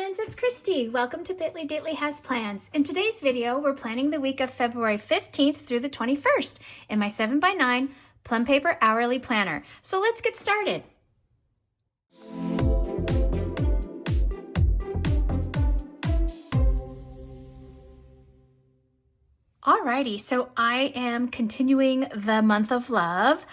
friends, it's Christy. Welcome to Bitly Ditly Has Plans. In today's video, we're planning the week of February 15th through the 21st in my 7x9 Plum Paper Hourly Planner. So let's get started. Alrighty, so I am continuing the month of love.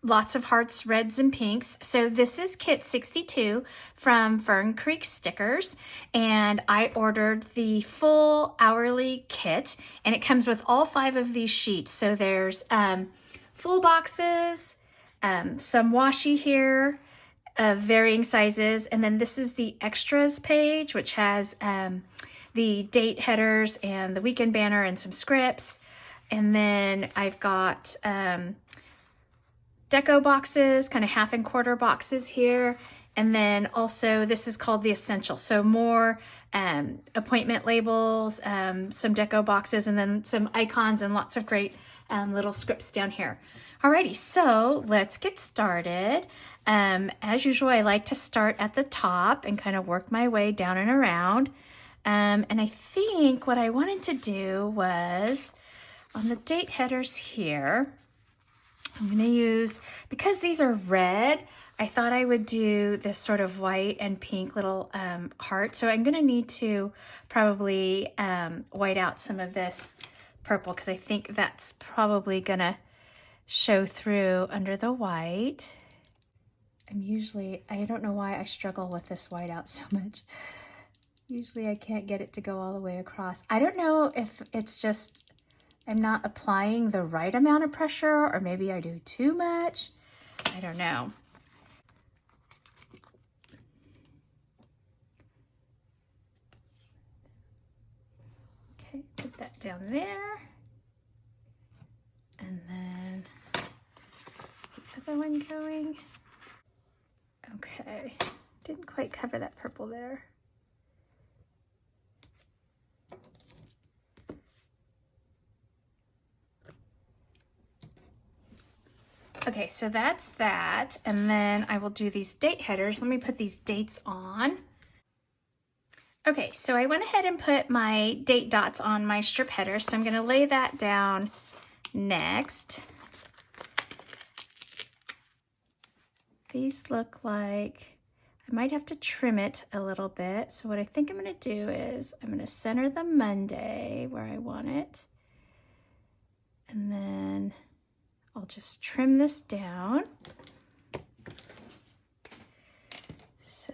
Lots of hearts, reds, and pinks. So this is kit 62 from Fern Creek Stickers, and I ordered the full hourly kit, and it comes with all 5 of these sheets. So there's full boxes, some washi here of varying sizes, and then this is the extras page, which has the date headers and the weekend banner and some scripts. And then I've got Deco boxes, kind of half and quarter boxes here. And then also this is called the Essential. So more appointment labels, some Deco boxes, and then some icons and lots of great little scripts down here. Alrighty, so let's get started. As usual, I like to start at the top and kind of work my way down and around. And I think what I wanted to do was on the date headers here, I'm going to use, because these are red, I thought I would do this sort of white and pink little heart. So I'm going to need to probably white out some of this purple because I think that's probably going to show through under the white. I don't know why I struggle with this white out so much. Usually I can't get it to go all the way across. I don't know if it's just I'm not applying the right amount of pressure, or maybe I do too much. I don't know. Okay, put that down there. And then the other one going. Okay, didn't quite cover that purple there. Okay, so that's that, and then I will do these date headers. Let me put these dates on. Okay, so I went ahead and put my date dots on my strip header, so I'm going to lay that down next. These look like I might have to trim it a little bit. So what I think I'm going to do is I'm going to center the Monday where I want it, and then I'll just trim this down. So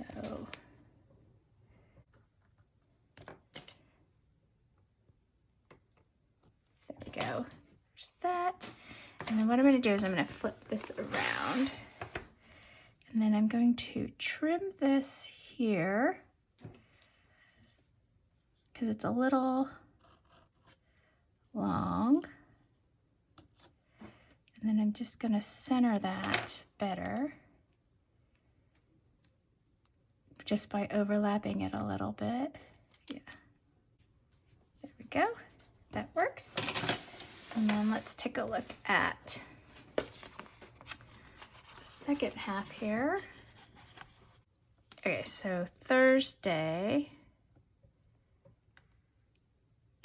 there we go. There's that. And then what I'm going to do is I'm going to flip this around. And then I'm going to trim this here because it's a little long. And then I'm just going to center that better just by overlapping it a little bit. Yeah. There we go. That works. And then let's take a look at the second half here. Okay, so Thursday.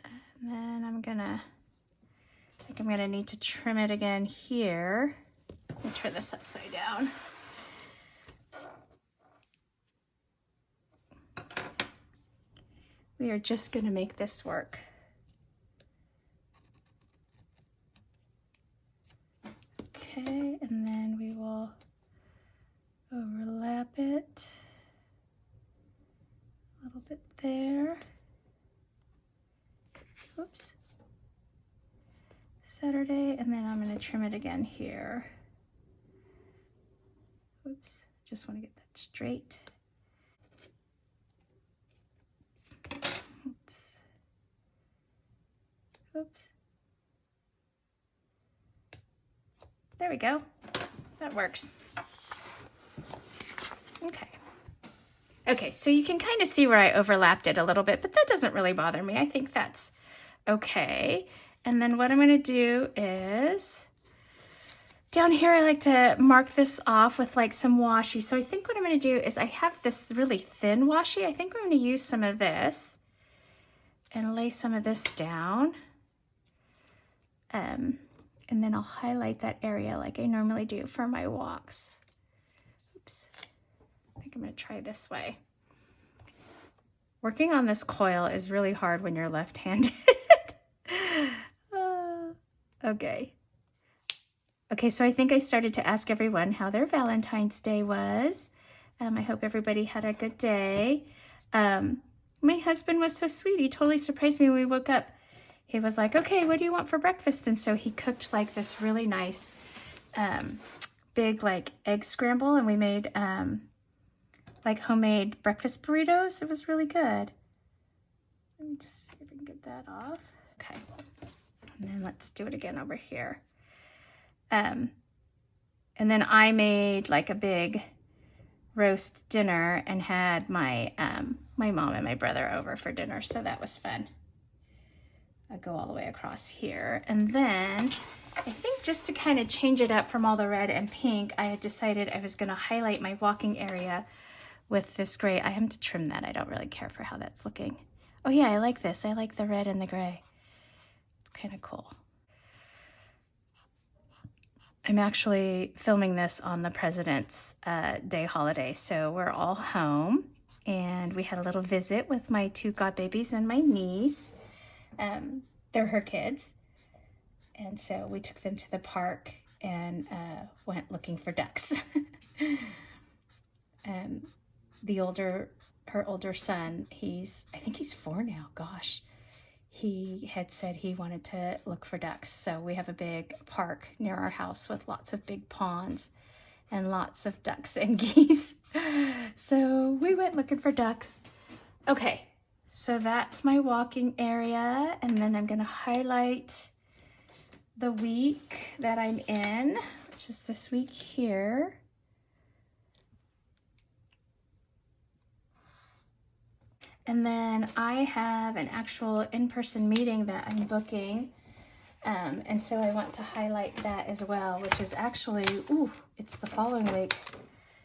And then I'm going to need to trim it again here. Let me turn this upside down. We are just going to make this work. Okay, and then we will overlap it a little bit there. Oops. Saturday, and then I'm going to trim it again here. Oops, just want to get that straight. Oops. There we go. That works. Okay. Okay, so you can kind of see where I overlapped it a little bit, but that doesn't really bother me. I think that's okay. And then what I'm going to do is Down here, I like to mark this off with like some washi. So I think what I'm going to do is I have this really thin washi. I think I'm going to use some of this and lay some of this down. And then I'll highlight that area like I normally do for my walks. Oops. I think I'm going to try this way. Working on this coil is really hard when you're left-handed. Okay. Okay, so I think I started to ask everyone how their Valentine's Day was. I hope everybody had a good day. My husband was so sweet. He totally surprised me when we woke up. He was like, okay, what do you want for breakfast? And so he cooked like this really nice big like egg scramble, and we made like homemade breakfast burritos. It was really good. Let me just see if I can get that off. Okay, and then let's do it again over here. And then I made like a big roast dinner and had my my mom and my brother over for dinner, so that was fun. I go all the way across here, and then I think just to kind of change it up from all the red and pink, I had decided I was going to highlight my walking area with this gray. I have to trim that. I don't really care for how that's looking. Oh yeah, I like this. I like the red and the gray. It's kind of cool. I'm actually filming this on the President's Day holiday, so we're all home, and we had a little visit with my 2 godbabies and my niece. They're her kids, and so we took them to the park and went looking for ducks. Her older son, I think he's 4 now, gosh. He had said he wanted to look for ducks. So we have a big park near our house with lots of big ponds and lots of ducks and geese. So we went looking for ducks. Okay, so that's my walking area. And then I'm gonna highlight the week that I'm in, which is this week here. And then I have an actual in-person meeting that I'm booking. And so I want to highlight that as well, which is actually, it's the following week.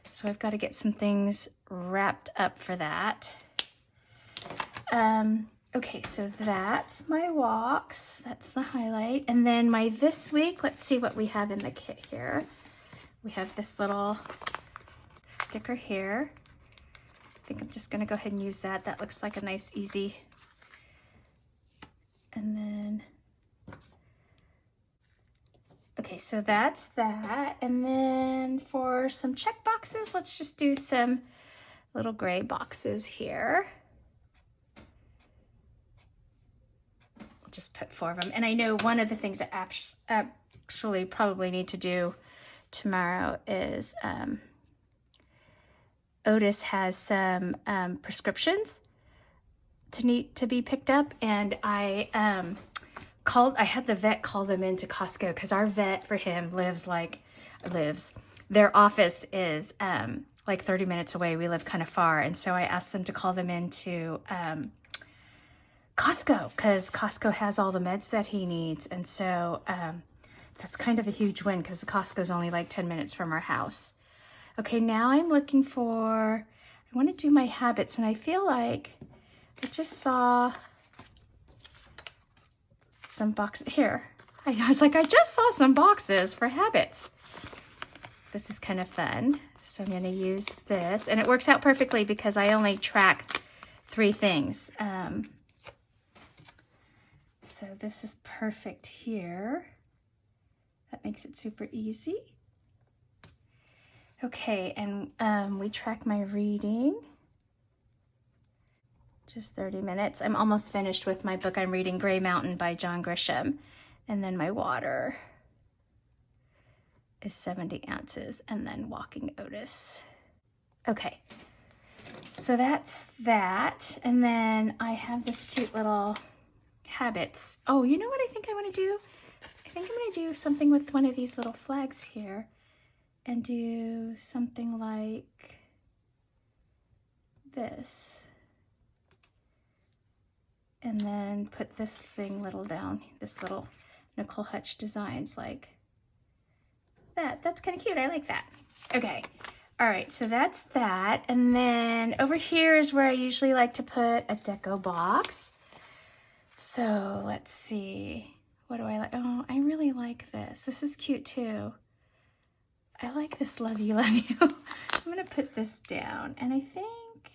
So I've got to get some things wrapped up for that. Okay, so that's my walks. That's the highlight. And then my this week, let's see what we have in the kit here. We have this little sticker here. I think I'm just going to go ahead and use that. That looks like a nice, easy. And then, okay, so that's that. And then for some check boxes, let's just do some little gray boxes here. I'll just put 4 of them. And I know one of the things I actually probably need to do tomorrow is Otis has some prescriptions to be picked up, and I had the vet call them into Costco because our vet for him their office is like 30 minutes away. We live kind of far, and so I asked them to call them into Costco because Costco has all the meds that he needs, and so that's kind of a huge win because the Costco's only like 10 minutes from our house. Okay, now I'm looking for, I want to do my habits, and I feel like I just saw some boxes here. I was like, I just saw some boxes for habits. This is kind of fun. So I'm going to use this, and it works out perfectly because I only track 3 things. So this is perfect here. That makes it super easy. Okay, and we track my reading. Just 30 minutes. I'm almost finished with my book I'm reading, Gray Mountain by John Grisham. And then my water is 70 ounces, and then Walking Otis. Okay, so that's that. And then I have this cute little habits. Oh, you know what I think I want to do? I think I'm going to do something with one of these little flags here. And do something like this. And then put this thing little down, this little Nicole Hutch Designs, like That's kind of cute. I like that. Okay. All right, so that's that. And then over here is where I usually like to put a Deco Box. So let's see. What do I like? Oh, I really like this. This is cute too. I like this love you, love you. I'm gonna put this down, and I think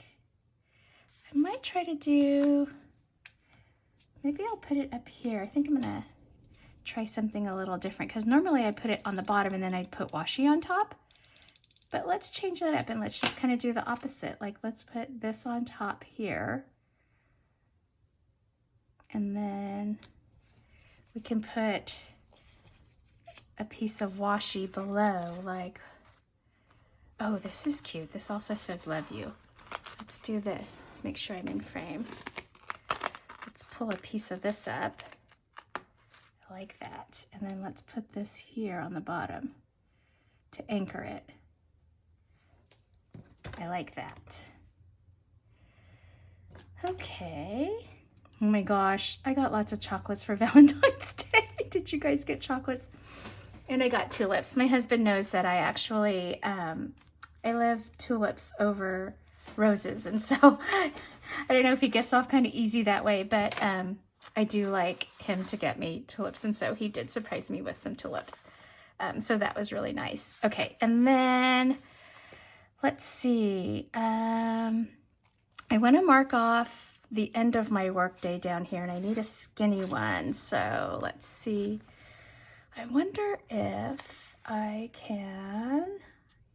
I might try to do, maybe I'll put it up here. I think I'm gonna try something a little different because normally I put it on the bottom and then I'd put washi on top. But let's change that up and let's just kind of do the opposite. Like let's put this on top here. And then we can put a piece of washi below, like, oh, this is cute. This also says love you. Let's do this. Let's make sure I'm in frame. Let's pull a piece of this up. I like that. And then let's put this here on the bottom to anchor it. I like that. Okay. Oh my gosh, I got lots of chocolates for Valentine's Day. Did you guys get chocolates? And I got tulips. My husband knows that I actually, I love tulips over roses. And so I don't know if he gets off kind of easy that way, but I do like him to get me tulips. And so he did surprise me with some tulips. So that was really nice. Okay, and then let's see. I want to mark off the end of my work day down here, and I need a skinny one. So let's see. I wonder if I can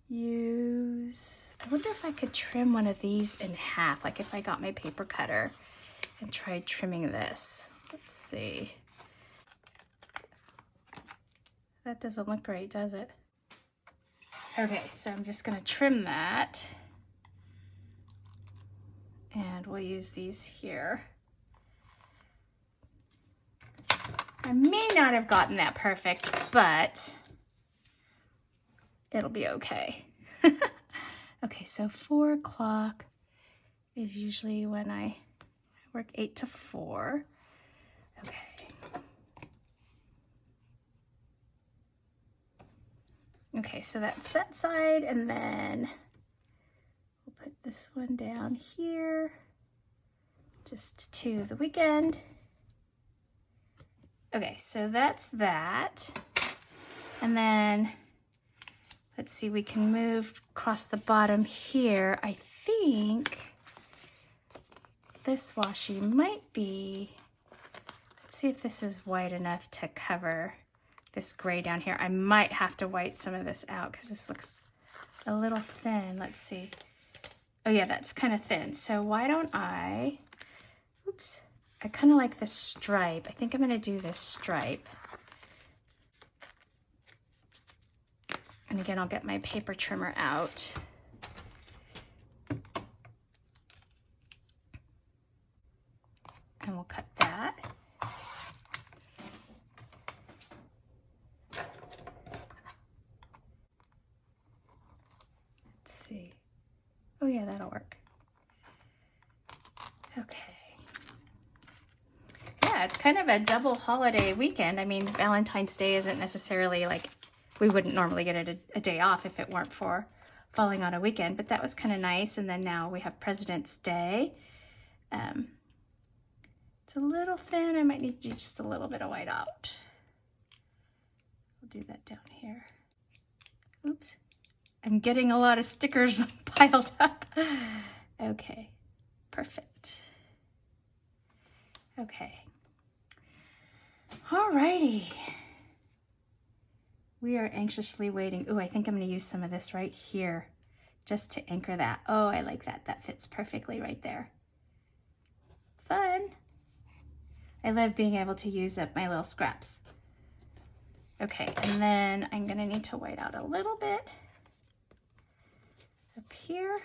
use, I wonder if I could trim one of these in half, like if I got my paper cutter and tried trimming this. Let's see. That doesn't look great, does it? Okay, so I'm just gonna trim that. And we'll use these here. I may not have gotten that perfect, but it'll be okay. Okay, so 4 o'clock is usually when I work 8 to 4. Okay. Okay, so that's that side, and then we'll put this one down here, just to the weekend. Okay, so that's that. And then, let's see, we can move across the bottom here. I think this washi might be, let's see if this is wide enough to cover this gray down here. I might have to white some of this out because this looks a little thin. Let's see. Oh yeah, that's kind of thin. So why don't I, oops, I kind of like this stripe. I think I'm going to do this stripe. And again, I'll get my paper trimmer out. And we'll cut that. Let's see. Oh yeah, that'll work. Okay. Yeah, it's kind of a double holiday weekend. I mean, Valentine's Day isn't necessarily like, we wouldn't normally get a day off if it weren't for falling on a weekend, but that was kind of nice. And then now we have President's Day. It's a little thin. I might need to do just a little bit of white out. We'll do that down here. Oops. I'm getting a lot of stickers piled up. Okay, perfect. Okay. Alrighty. We are anxiously waiting. Ooh, I think I'm going to use some of this right here just to anchor that. Oh, I like that. That fits perfectly right there. Fun. I love being able to use up my little scraps. Okay, and then I'm going to need to white out a little bit up here.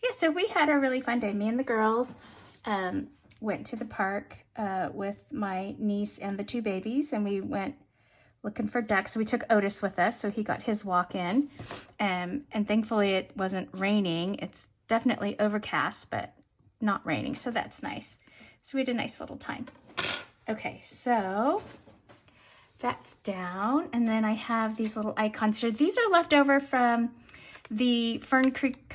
Yeah, so we had a really fun day. Me and the girls went to the park with my niece and the 2 babies, and we went looking for ducks. So we took Otis with us, so he got his walk in. And thankfully it wasn't raining. It's definitely overcast, but not raining, so that's nice. So we had a nice little time. Okay, so that's down. And then I have these little icons here. These are left over from the Fern Creek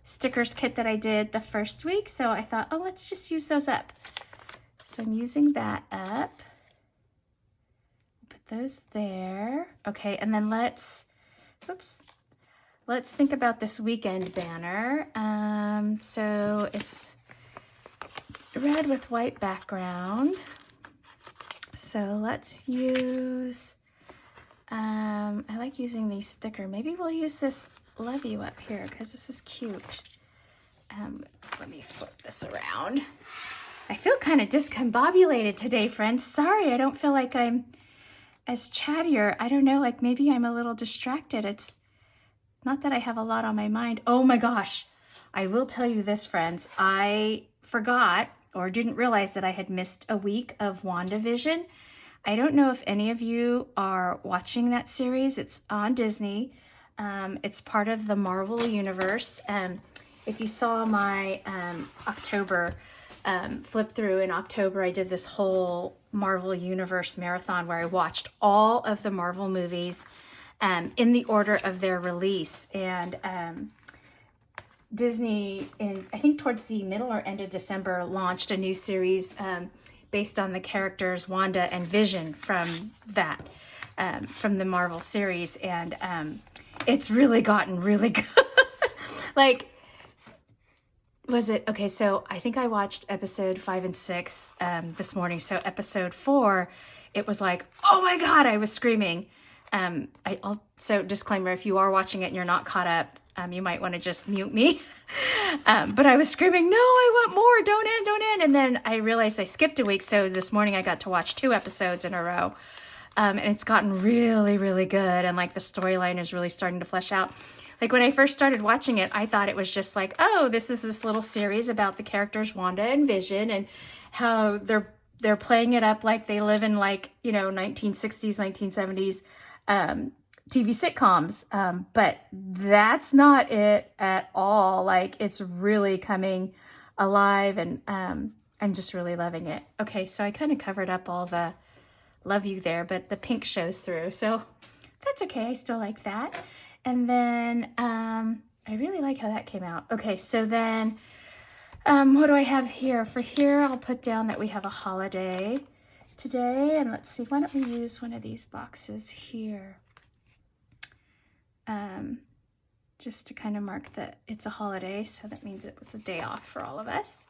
Stickers kit that I did the first week. So I thought, oh, let's just use those up. So I'm using that up. Put those there. Okay, and then let's think about this weekend banner. So it's red with white background. So let's use, I like using these thicker. Maybe we'll use this Love You up here because this is cute. Let me flip this around. I feel kind of discombobulated today, friends. Sorry, I don't feel like I'm as chattier. I don't know, like maybe I'm a little distracted. It's not that I have a lot on my mind. Oh my gosh, I will tell you this, friends. I forgot or didn't realize that I had missed a week of WandaVision. I don't know if any of you are watching that series. It's on Disney. It's part of the Marvel universe. If you saw my October flip through in October, I did this whole Marvel universe marathon where I watched all of the Marvel movies in the order of their release. And Disney, I think towards the middle or end of December, launched a new series based on the characters Wanda and Vision from that, from the Marvel series. And it's really gotten really good. Like, was it, okay, so I think I watched episode 5 and 6 this morning. So episode 4, it was like, oh my God, I was screaming. So disclaimer, if you are watching it and you're not caught up, you might want to just mute me. But I was screaming, no, I want more, don't end. And then I realized I skipped a week. So this morning I got to watch 2 episodes in a row. And it's gotten really, really good. And like the storyline is really starting to flesh out. Like when I first started watching it, I thought it was just like, oh, this is this little series about the characters Wanda and Vision and how they're playing it up like they live in like, 1960s, 1970s TV sitcoms. But that's not it at all. Like it's really coming alive and I'm just really loving it. Okay, so I kind of covered up all the Love You there, but the pink shows through. So that's okay. I still like that. And then I really like how that came out. Okay, so then what do I have here? For here, I'll put down that we have a holiday today. And let's see, why don't we use one of these boxes here? Just to kind of mark that it's a holiday. So that means it was a day off for all of us.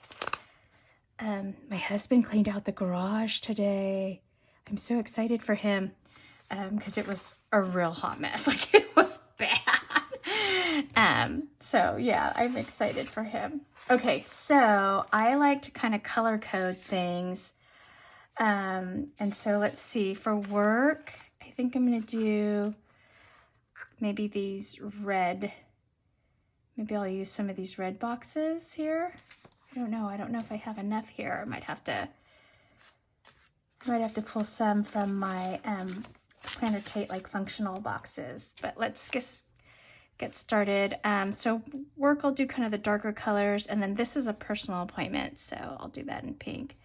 My husband cleaned out the garage today. I'm so excited for him because it was a real hot mess. Like it was bad. So yeah, I'm excited for him. Okay, so I like to kind of color code things. And so let's see, for work, I think I'm going to do maybe these red. Maybe I'll use some of these red boxes here. I don't know if I have enough here. I might have to pull some from my Planner Kate like functional boxes, but let's get started. So work, I'll do kind of the darker colors, and then this is a personal appointment, so I'll do that in pink.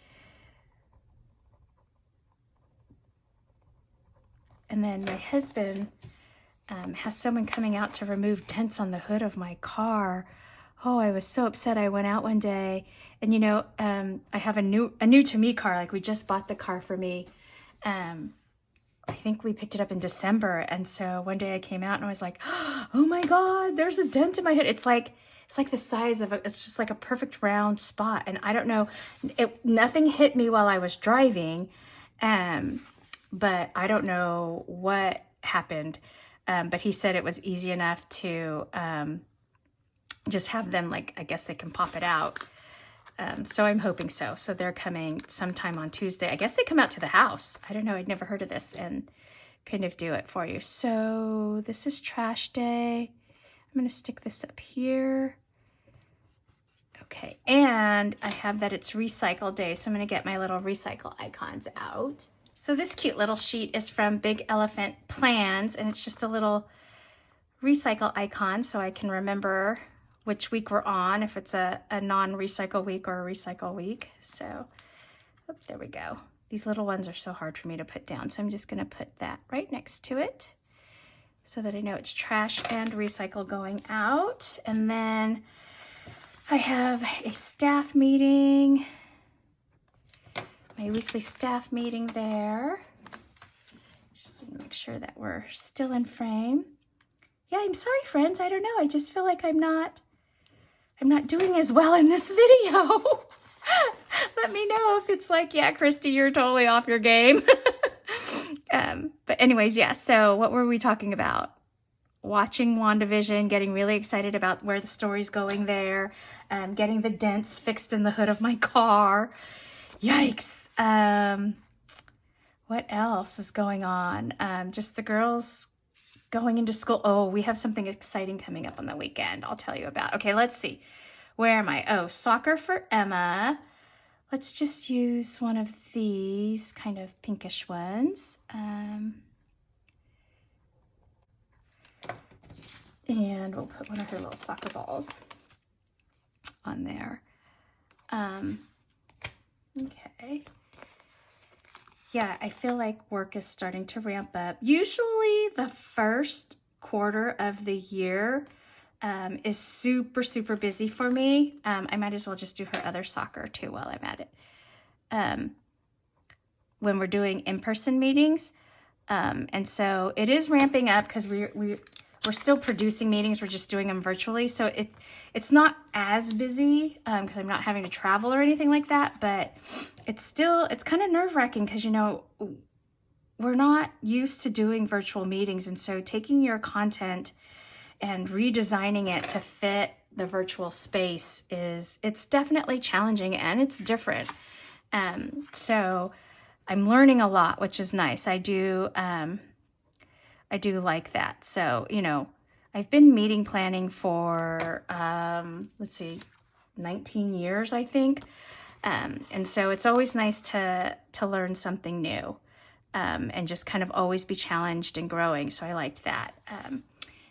And then my husband has someone coming out to remove dents on the hood of my car. Oh, I was so upset. I went out one day and I have a new to me car. Like we just bought the car for me. I think we picked it up in December. And so one day I came out and I was like, oh my God, there's a dent in my hood. It's like the size of it's just like a perfect round spot. And I don't know, nothing hit me while I was driving. But I don't know what happened. But he said it was easy enough to, just have them, like, I guess they can pop it out. So I'm hoping so. So they're coming sometime on Tuesday. I guess they come out to the house. I don't know. I'd never heard of this and kind of do it for you. So this is trash day. I'm going to stick this up here. Okay. And I have that it's recycle day. So I'm going to get my little recycle icons out. So this cute little sheet is from Big Elephant Plans. And it's just a little recycle icon so I can remember which week we're on, if it's a non-recycle week or a recycle week. So, there we go. These little ones are so hard for me to put down, so I'm just gonna put that right next to it so that I know it's trash and recycle going out. And then I have a staff meeting, my weekly staff meeting there. Just want to make sure that we're still in frame. Yeah, I'm sorry, friends. I don't know. I just feel like I'm not doing as well in this video. Let me know if it's like, yeah, Christy, you're totally off your game. But anyways, yeah, so what were we talking about? Watching WandaVision, getting really excited about where the story's going there, getting the dents fixed in the hood of my car. Yikes. What else is going on? Just the girls going into school. Oh, we have something exciting coming up on the weekend I'll tell you about. Okay, let's see. Where am I? Oh, soccer for Emma. Let's just use one of these kind of pinkish ones. And we'll put one of her little soccer balls on there. Okay. Yeah, I feel like work is starting to ramp up. Usually the first quarter of the year is super, super busy for me. I might as well just do her other soccer too while I'm at it. When we're doing in-person meetings. And so it is ramping up because we're still producing meetings. We're just doing them virtually. So it's not as busy because I'm not having to travel or anything like that, but it's kind of nerve-wracking because, you know, we're not used to doing virtual meetings. And so taking your content and redesigning it to fit the virtual space it's definitely challenging and it's different. So I'm learning a lot, which is nice. I do like that. So, you know, I've been meeting planning for, let's see, 19 years, I think. And so it's always nice to learn something new, and just kind of always be challenged and growing. So I like that.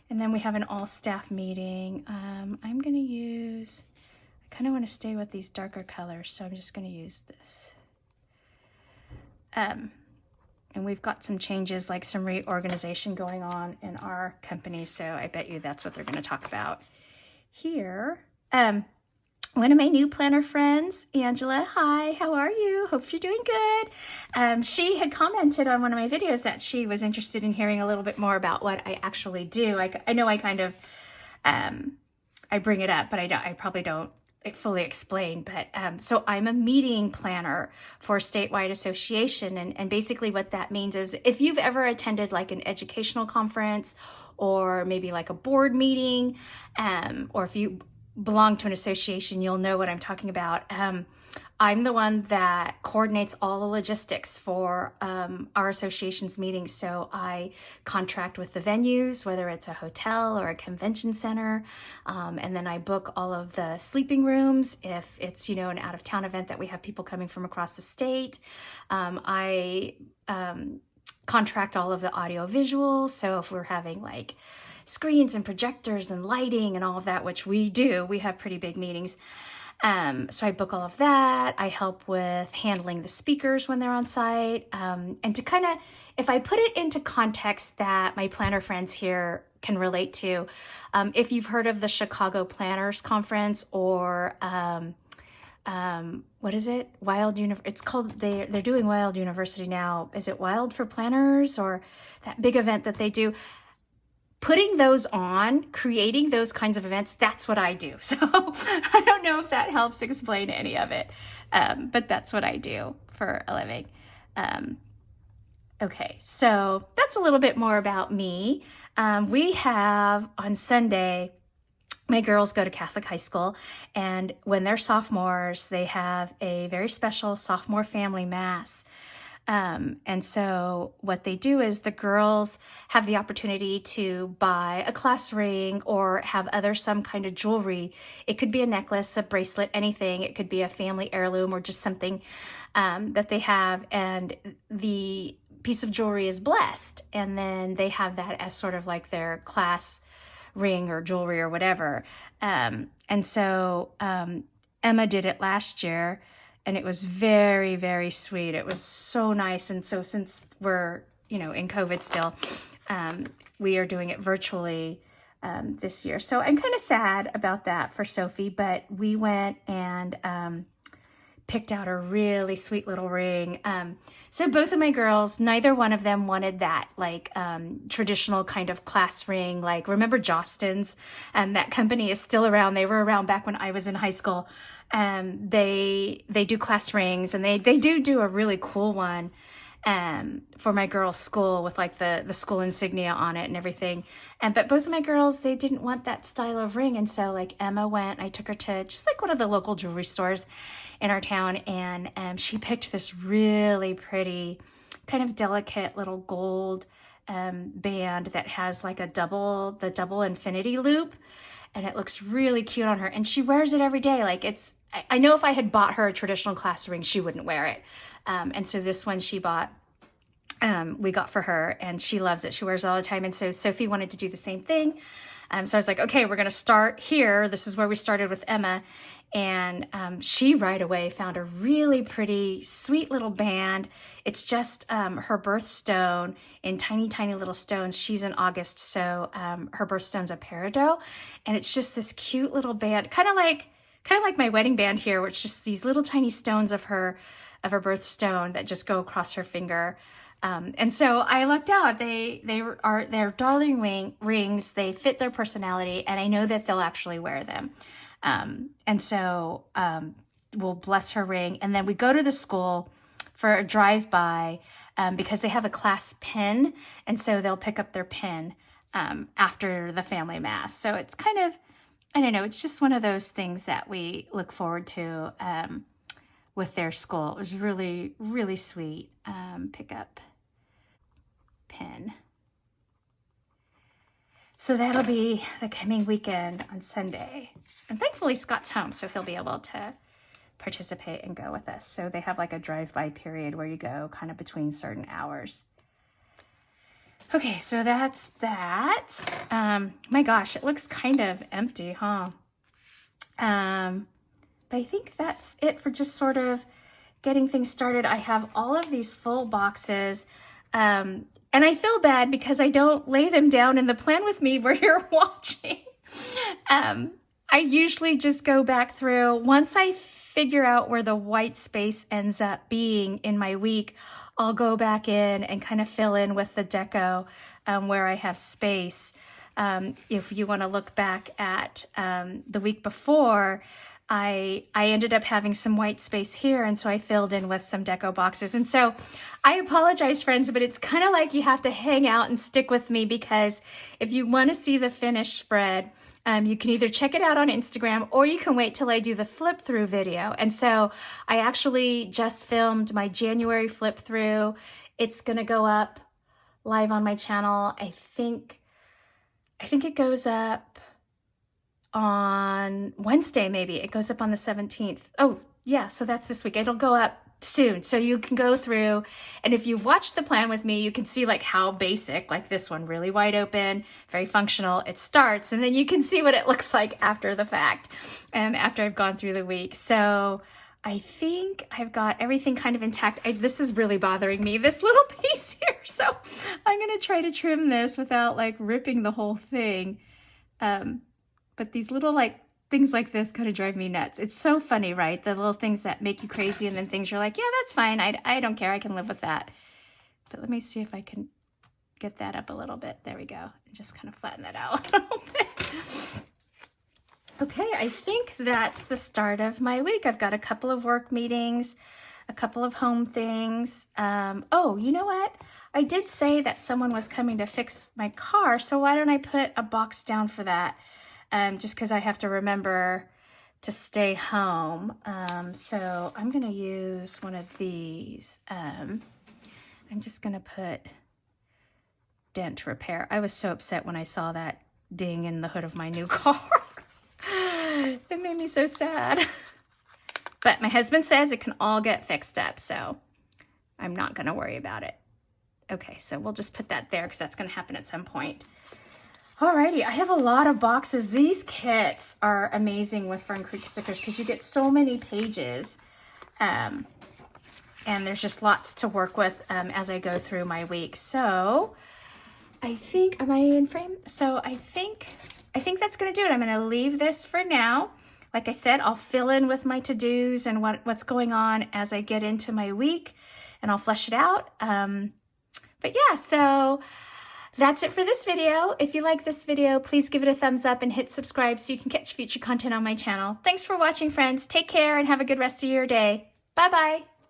And then we have an all staff meeting. I'm going to use, I kind of want to stay with these darker colors. So I'm just going to use this. And we've got some changes, like some reorganization going on in our company. So I bet you that's what they're going to talk about here. One of my new planner friends, Angela, hi, how are you? Hope you're doing good. She had commented on one of my videos that she was interested in hearing a little bit more about what I actually do. I know I kind of, I bring it up, but I probably don't fully explain. But so I'm a meeting planner for a statewide association. And basically what that means is if you've ever attended like an educational conference or maybe like a board meeting, or if you belong to an association, you'll know what I'm talking about. I'm the one that coordinates all the logistics for our association's meetings. So I contract with the venues, whether it's a hotel or a convention center, and then I book all of the sleeping rooms if it's, you know, an out-of-town event that we have people coming from across the state. I contract all of the audio visuals. So if we're having like screens and projectors and lighting and all of that, which we do, we have pretty big meetings. So I book all of that. I help with handling the speakers when they're on site. And to kind of, if I put it into context that my planner friends here can relate to, if you've heard of the Chicago Planners Conference or, what is it? It's called, they're doing Wild University now. Is it Wild for Planners or that big event that they do? Putting those on, creating those kinds of events, that's what I do. So I don't know if that helps explain any of it, but that's what I do for a living. Okay, so that's a little bit more about me. We have on Sunday, my girls go to Catholic high school, and when they're sophomores, they have a very special sophomore family mass. And so what they do is the girls have the opportunity to buy a class ring or have some kind of jewelry. It could be a necklace, a bracelet, anything. It could be a family heirloom or just something that they have, and the piece of jewelry is blessed. And then they have that as sort of like their class ring or jewelry or whatever. And so Emma did it last year. and it was very, very sweet. It was so nice. And so since we're, you know, in COVID still, we are doing it virtually this year. So I'm kind of sad about that for Sophie, but we went and picked out a really sweet little ring. So both of my girls, neither one of them wanted that like traditional kind of class ring. Like, remember Jostens? That company is still around. They were around back when I was in high school. They do class rings, and they do a really cool one for my girls' school with like the school insignia on it and everything. But both of my girls, they didn't want that style of ring. And so like Emma went, I took her to just like one of the local jewelry stores in our town, and she picked this really pretty kind of delicate little gold band that has like the double infinity loop, and it looks really cute on her, and she wears it every day. Like, I know if I had bought her a traditional class ring, she wouldn't wear it. And so this one she bought, we got for her, and she loves it. She wears it all the time. And so Sophie wanted to do the same thing. So I was like, okay, we're going to start here. This is where we started with Emma. And she right away found a really pretty, sweet little band. It's just her birthstone in tiny, tiny little stones. She's in August, so her birthstone's a peridot. And it's just this cute little band, kind of like my wedding band here, where it's just these little tiny stones of her birthstone that just go across her finger. And so I lucked out. They're darling rings. They fit their personality, and I know that they'll actually wear them. And so we'll bless her ring, and then we go to the school for a drive-by because they have a class pin, and so they'll pick up their pin after the family mass. So it's kind of, I don't know, it's just one of those things that we look forward to with their school. It was really, really sweet. Pick up pin. So that'll be the coming weekend on Sunday. And thankfully Scott's home, so he'll be able to participate and go with us. So they have like a drive-by period where you go kind of between certain hours. Okay, so that's that. My gosh, it looks kind of empty, huh? But I think that's it for just sort of getting things started. I have all of these full boxes. And I feel bad because I don't lay them down in the plan with me where you're watching. I usually just go back through. Once I figure out where the white space ends up being in my week, I'll go back in and kind of fill in with the deco where I have space. If you want to look back at the week before, I ended up having some white space here, and so I filled in with some deco boxes. And so I apologize, friends, but it's kind of like you have to hang out and stick with me, because if you want to see the finished spread, you can either check it out on Instagram, or you can wait till I do the flip through video. And so I actually just filmed my January flip through. It's going to go up live on my channel. I think it goes up on Wednesday, maybe. It goes up on the 17th. Oh, yeah, so that's this week. It'll go up soon. So you can go through, and if you've watched the plan with me, you can see like how basic, like this one, really wide open, very functional, it starts, and then you can see what it looks like after the fact, after I've gone through the week. So I think I've got everything kind of intact. This is really bothering me, this little piece here. So I'm going to try to trim this without like ripping the whole thing. But these little like things like this kind of drive me nuts. It's so funny, right? The little things that make you crazy, and then things you're like, yeah, that's fine. I don't care. I can live with that. But let me see if I can get that up a little bit. There we go. And just kind of flatten that out a little bit. Okay, I think that's the start of my week. I've got a couple of work meetings, a couple of home things. Oh, you know what? I did say that someone was coming to fix my car, so why don't I put a box down for that? Just because I have to remember to stay home. So I'm going to use one of these. I'm just going to put dent repair. I was so upset when I saw that ding in the hood of my new car. It made me so sad. But my husband says it can all get fixed up, so I'm not going to worry about it. Okay, so we'll just put that there because that's going to happen at some point. Alrighty, I have a lot of boxes. These kits are amazing with Fern Creek Stickers because you get so many pages. And there's just lots to work with as I go through my week. So I think, am I in frame? So I think that's gonna do it. I'm gonna leave this for now. Like I said, I'll fill in with my to-dos and what's going on as I get into my week, and I'll flesh it out. But yeah, so that's it for this video. If you like this video, please give it a thumbs up and hit subscribe so you can catch future content on my channel. Thanks for watching, friends. Take care and have a good rest of your day. Bye-bye.